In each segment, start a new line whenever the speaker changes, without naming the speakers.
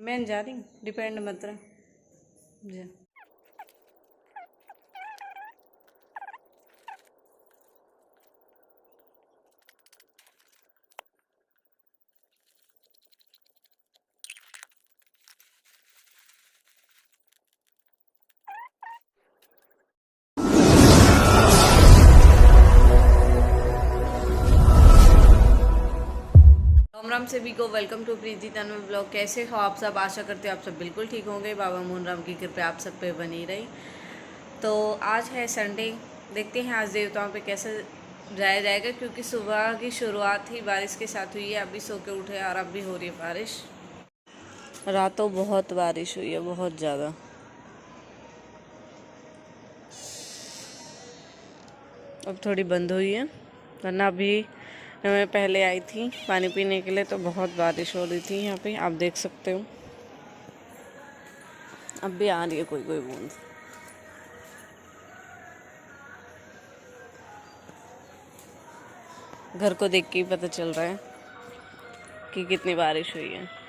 मैं जा रही डिपेंड मत रहा जा। राम राम सभी को welcome to Preeti Tanmay blog. कैसे हो आप सब? आशा करते हो आप सब बिल्कुल ठीक होंगे। बाबा मोहन राम की कृपा आप सब पे बनी रही। तो आज है संडे, देखते हैं आज देवताओं पे कैसे जाया जाएगा, क्योंकि सुबह की शुरुआत ही बारिश के साथ हुई है। अभी सो के उठे और अब भी हो रही है बारिश। रातों बहुत बारिश हुई है, बहुत ज़्यादा। अब थोड़ी बंद हुई है, वरना अभी मैं पहले आई थी पानी पीने के लिए तो बहुत बारिश हो रही थी यहाँ पे, आप देख सकते हो। अब भी आ रही है कोई कोई बूंद। घर को देख के ही पता चल रहा है कि कितनी बारिश हुई है।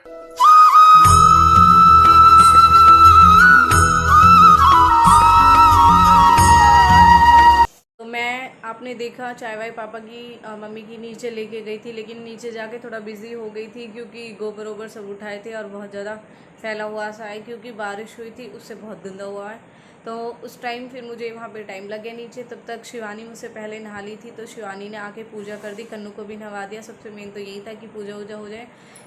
तो मैं आपने देखा चाय वाय पापा की मम्मी की नीचे लेके गई थी, लेकिन नीचे जाके थोड़ा बिजी हो गई थी क्योंकि गोबर वोबर सब उठाए थे और बहुत ज़्यादा फैला हुआ सा है क्योंकि बारिश हुई थी, उससे बहुत गंदा हुआ है। तो उस टाइम फिर मुझे वहाँ पे टाइम लग गया नीचे। तब तक शिवानी मुझसे पहले नहा ली थी, तो शिवानी ने आके पूजा कर दी, कन्नू को भी नहवा दिया। सबसे मेन तो यही था कि पूजा वूजा हो जाए।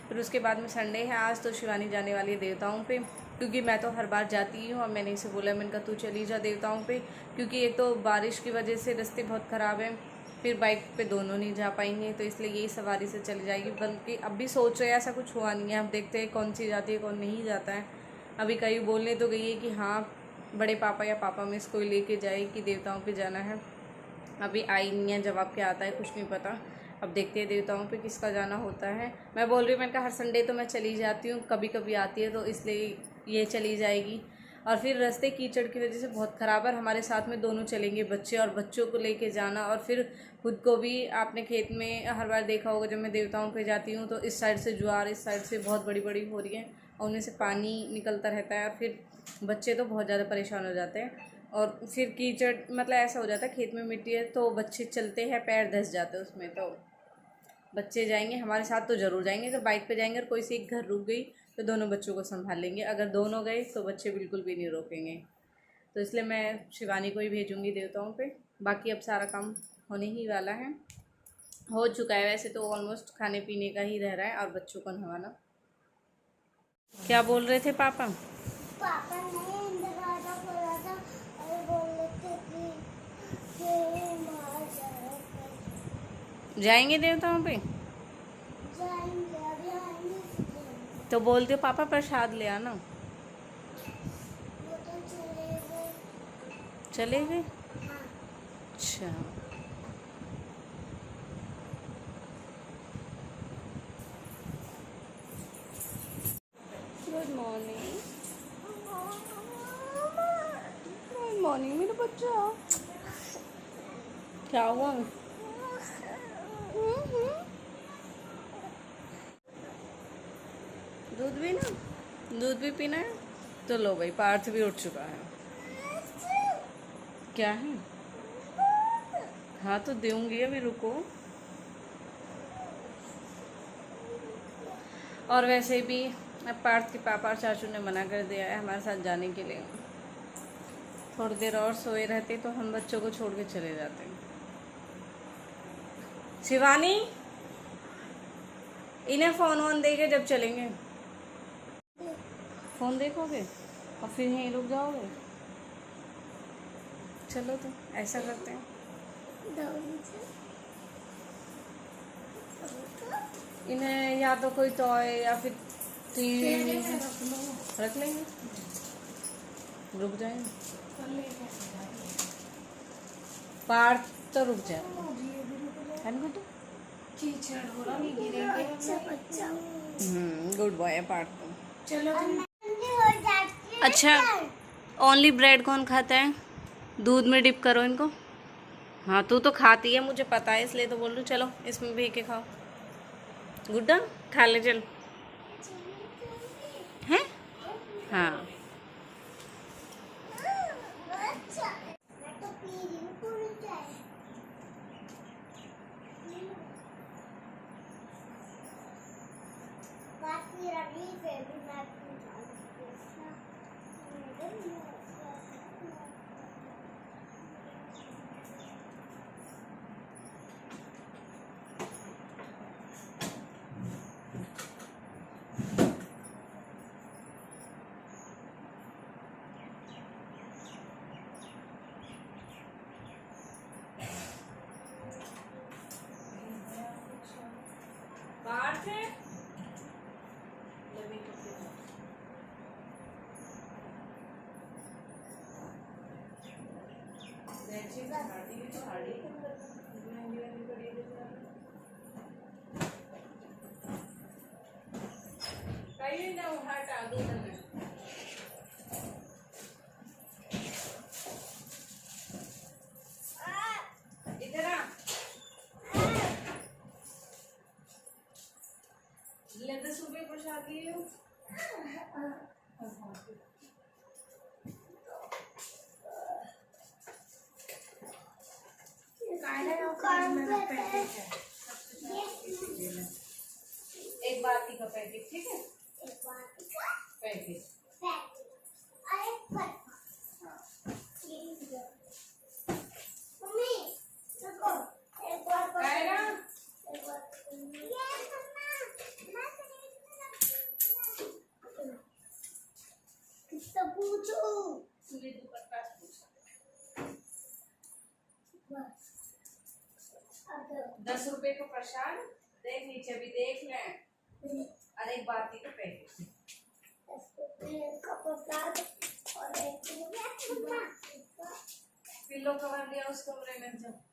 फिर उसके बाद में संडे है आज, तो शिवानी जाने वाली है देवताओं पे, क्योंकि मैं तो हर बार जाती ही हूँ। और मैंने इसे बोला, मैंने कहा तू चली जा देवताओं पे, क्योंकि एक तो बारिश की वजह से रास्ते बहुत ख़राब हैं, फिर बाइक पे दोनों नहीं जा पाएंगे, तो इसलिए यही सवारी से चली जाएगी। बल्कि अब भी सोच रहे हैं, ऐसा कुछ हुआ नहीं है, अब देखते हैं कौन सी जाती है कौन नहीं जाता है। अभी कहीं बोलने तो गई है कि हाँ बड़े पापा या पापा में इसको लेके जाए कि देवताओं पे जाना है। अभी आई नहीं है, जवाब क्या आता है कुछ नहीं पता। अब देखते हैं देवताओं पे किसका जाना होता है। मैं बोल रही हूँ, मैंने कहा हर संडे तो मैं चली जाती हूँ, कभी कभी आती है तो इसलिए ये चली जाएगी। और फिर रास्ते कीचड़ की वजह से बहुत ख़राब है। हमारे साथ में दोनों चलेंगे बच्चे, और बच्चों को लेके जाना, और फिर खुद को भी आपने खेत में हर बार देखा होगा जब मैं देवताओं पे जाती हूँ तो इस साइड से ज्वार, इस साइड से बहुत बड़ी बड़ी हो रही है और उनमें से पानी निकलता रहता है, और फिर बच्चे तो बहुत ज़्यादा परेशान हो जाते हैं। और फिर कीचड़ मतलब ऐसा हो जाता है, खेत में मिट्टी है तो बच्चे चलते हैं पैर धंस जाते हैं उसमें। तो बच्चे जाएंगे हमारे साथ तो ज़रूर जाएंगे, अगर बाइक पे जाएंगे और कोई सी एक घर रुक गई तो दोनों बच्चों को संभाल लेंगे, अगर दोनों गए तो बच्चे बिल्कुल भी नहीं रोकेंगे। तो इसलिए मैं शिवानी को ही भेजूँगी देवताओं पे। बाकी अब सारा काम होने ही वाला है, हो चुका है वैसे तो, ऑलमोस्ट खाने पीने का ही रह रहा है और बच्चों को नहवाना। क्या बोल रहे थे पापा?
पापा ने दरवाजा खोला था और बोल रहे थे कि मार
जाएंगे देवताओं पे?
जाएंगे, अभी आएंगे।
तो बोल दो पापा प्रसाद ले आना।
वो तो चले गए।
चले गए?
हाँ।
अच्छा। Good morning. गुड मॉर्निंग मेरा बच्चा। क्या हुआ? दूध भी ना, दूध भी पीना है तो लो भाई, पार्थ भी उठ चुका है। क्या है? हाँ तो दूंगी, अभी रुको। और वैसे भी अब पार्थ के पापा और चाचू ने मना कर दिया है हमारे साथ जाने के लिए। थोड़ी देर और सोए रहते तो हम बच्चों को छोड़ के चले जाते। शिवानी, इन्हें फ़ोन वोन देके जब चलेंगे। फ़ोन देखोगे और फिर यहीं रुक जाओगे? चलो तो ऐसा करते हैं, इन्हें या तो कोई टॉय या फिर टीवी रख लेंगे, रुक जाएंगे। पार्थ तो रुक जाए, है ना बेटा? गुड बॉय है पार्थ तो।
चलो
अच्छा, ओनली ब्रेड कौन खाता है? दूध में डिप करो इनको। हाँ तू तो खाती है, मुझे पता है, इसलिए तो बोल रही हूँ। चलो इसमें भी के खाओ। गुड्डा खा ले चल। हैं? हाँ पार्थ है? ले 10 रुपए प्रसाद लिए हो। एक बाती का पैकेट, ठीक है, पैकेट।
पूछो
10 रुपए का प्रसाद, देख नीचे भी देख लें, और एक बाती का पैकेट। पिल्लो कवर लिया उस कमरे में जब।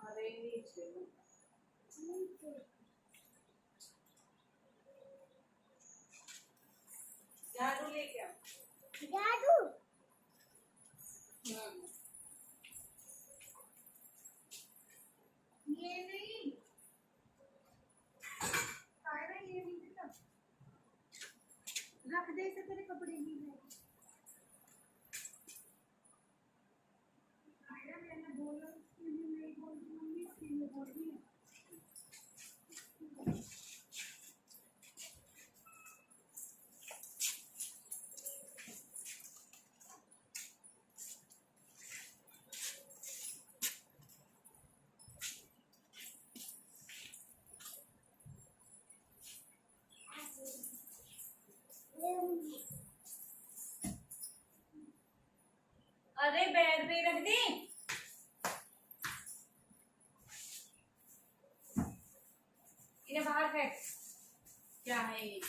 अरे नीचे झाड़ू लेके आओ। ये नहीं
रख दे से तेरे कपड़े भी है। मैंने बोला नहीं बोलती मम्मी, इसलिए बोल रही है।
अरे बेड पे रख दी। इन्हें बाहर फेंक। क्या है ये?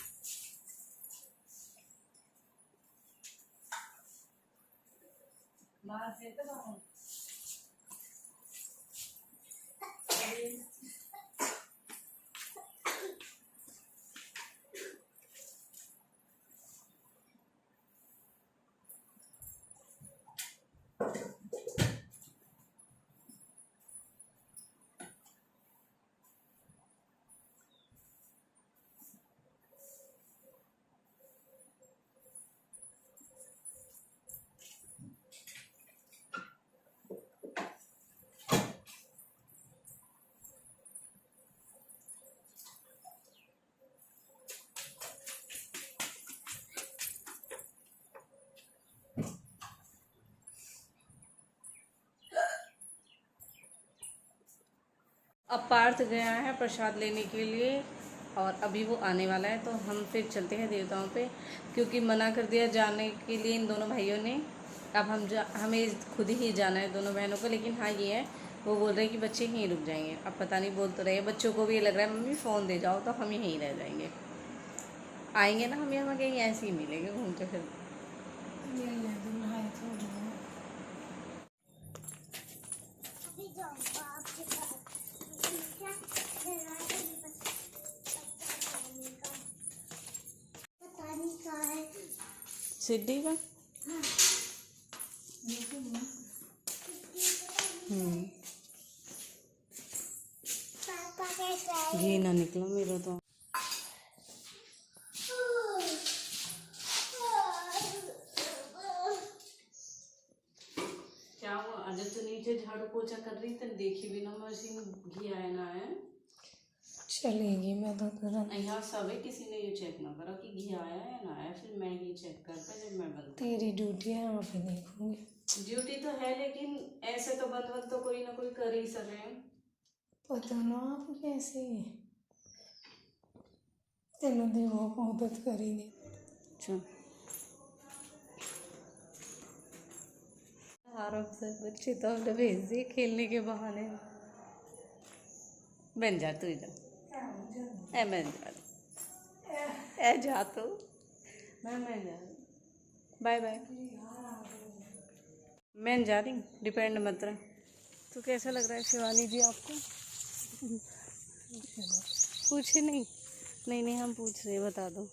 बाहर फेंक तो बाहर। अब पार्थ गया है प्रसाद लेने के लिए और अभी वो आने वाला है, तो हम फिर चलते हैं देवताओं पे, क्योंकि मना कर दिया जाने के लिए इन दोनों भाइयों ने। अब हमें खुद ही जाना है दोनों बहनों को, लेकिन हाँ ये है, वो बोल रहे हैं कि बच्चे यहीं रुक जाएंगे। अब पता नहीं, बोल तो रहे हैं, बच्चों को भी ये लग रहा है मम्मी फ़ोन दे जाओ, तो हम यहीं रह जाएंगे। आएंगे ना हम यहाँ कहीं ऐसे ही मिलेंगे घूमते फिरते। सिद्धि का घी ना निकला मेरा तो। क्या हुआ? अजब तो नीचे झाड़ू पोछा कर रही थी, देखी भी ना मशीन घी आया ना है।
चलेगी, मैं तो तुरंत।
यहाँ सब है, किसी ने ये चेक ना करा कि घी आया है ना आया, फिर मैं ही चेक करता जब मैं बंद।
तेरी ड्यूटी है, यहाँ पे देखूंगी।
ड्यूटी तो है, लेकिन ऐसे तो बंद तो कोई ना कोई कर ही सके।
पता ना आप कैसे तेनों देवों को मदद करेंगे।
अच्छा, आराम से बच्चे तो हमने भेज दिए खेलने के बहाने। बन जा तू जा, ए मैं जा, ए जा तो मैं जा। Bye bye. मैं जा रही डिपेंड मत रहे। तो कैसा लग रहा है शिवानी जी आपको? पूछे नहीं? नहीं नहीं हम पूछ रहे, बता दो।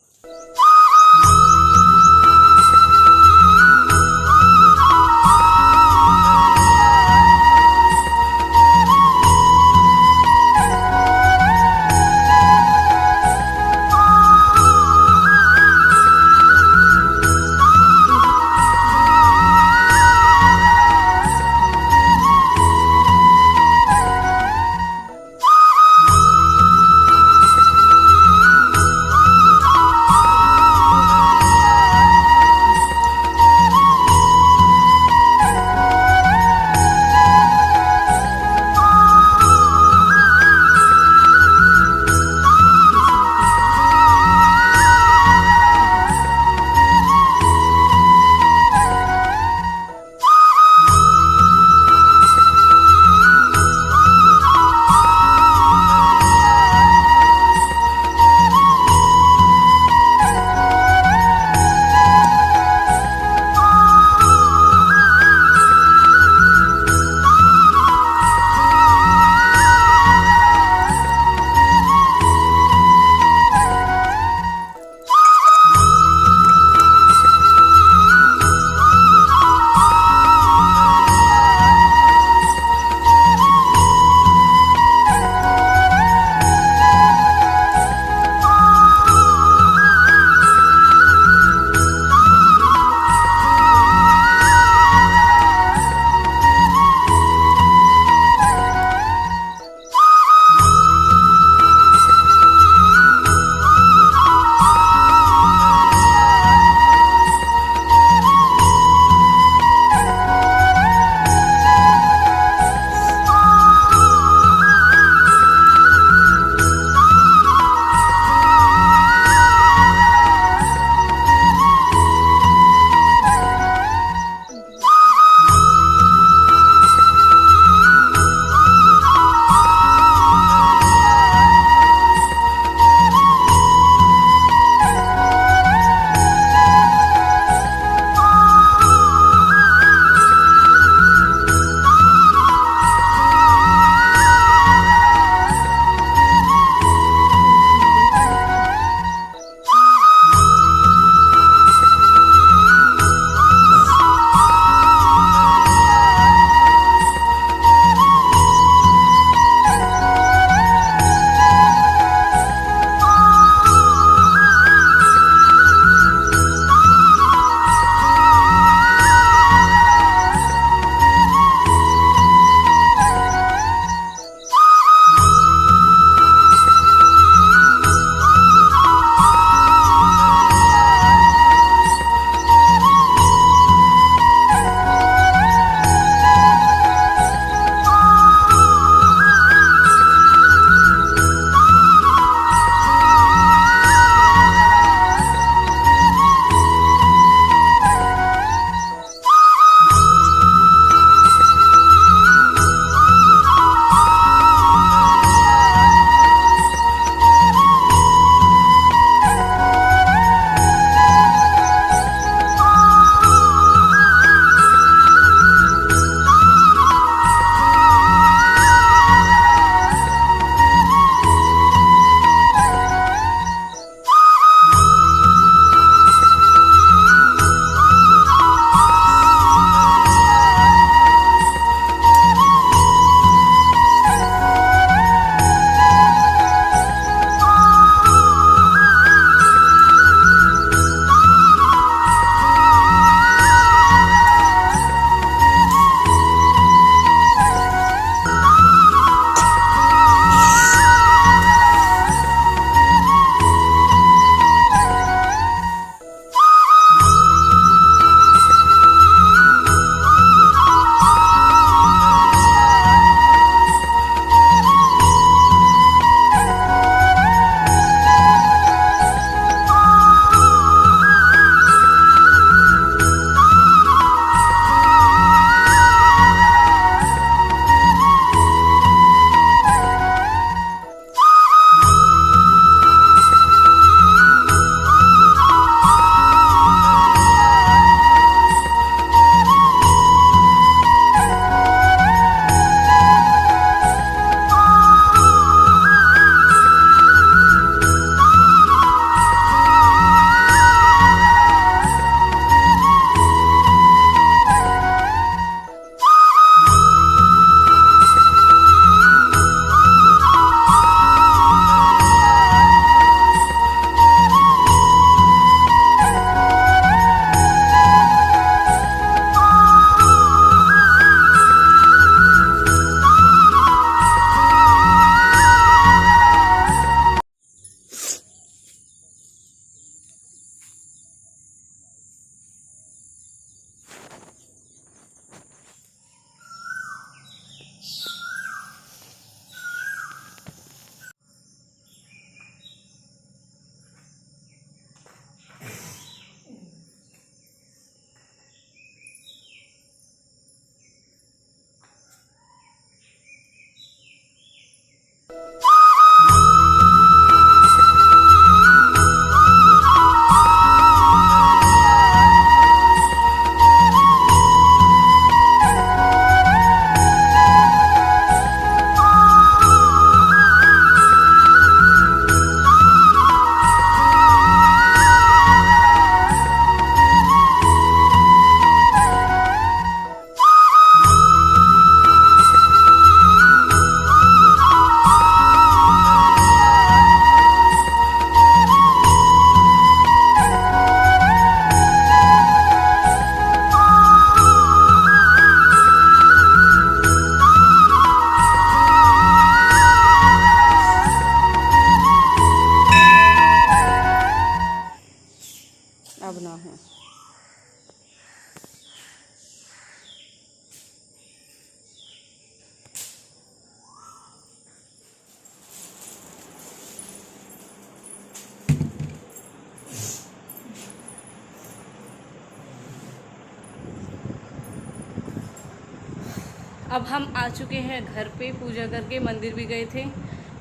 अब हम आ चुके हैं घर पे, पूजा करके मंदिर भी गए थे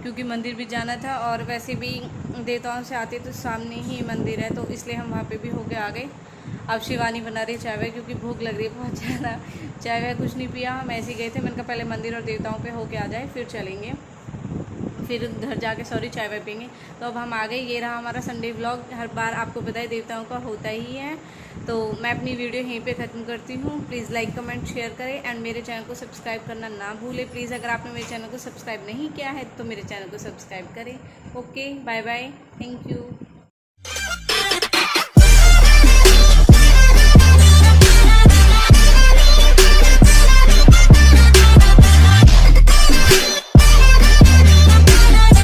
क्योंकि मंदिर भी जाना था, और वैसे भी देवताओं से आते तो सामने ही मंदिर है, तो इसलिए हम वहाँ पे भी होके आ गए। अब शिवानी बना रही चाय वाय क्योंकि भूख लग रही है बहुत ज़्यादा। चाय वाय कुछ नहीं पिया, हम ऐसे ही गए थे। मैंने कहा पहले मंदिर और देवताओं पे होके आ जाए फिर चलेंगे, फिर घर जाके चाय वाय पियेंगे। तो अब हम आ गए। ये रहा हमारा संडे व्लॉग। हर बार आपको पता है देवताओं का होता ही है। तो मैं अपनी वीडियो यहीं पे ख़त्म करती हूँ। प्लीज़ लाइक कमेंट शेयर करें एंड मेरे चैनल को सब्सक्राइब करना ना भूलें प्लीज़। अगर आपने मेरे चैनल को सब्सक्राइब नहीं किया है तो मेरे चैनल को सब्सक्राइब करें। Okay, bye bye, thank you.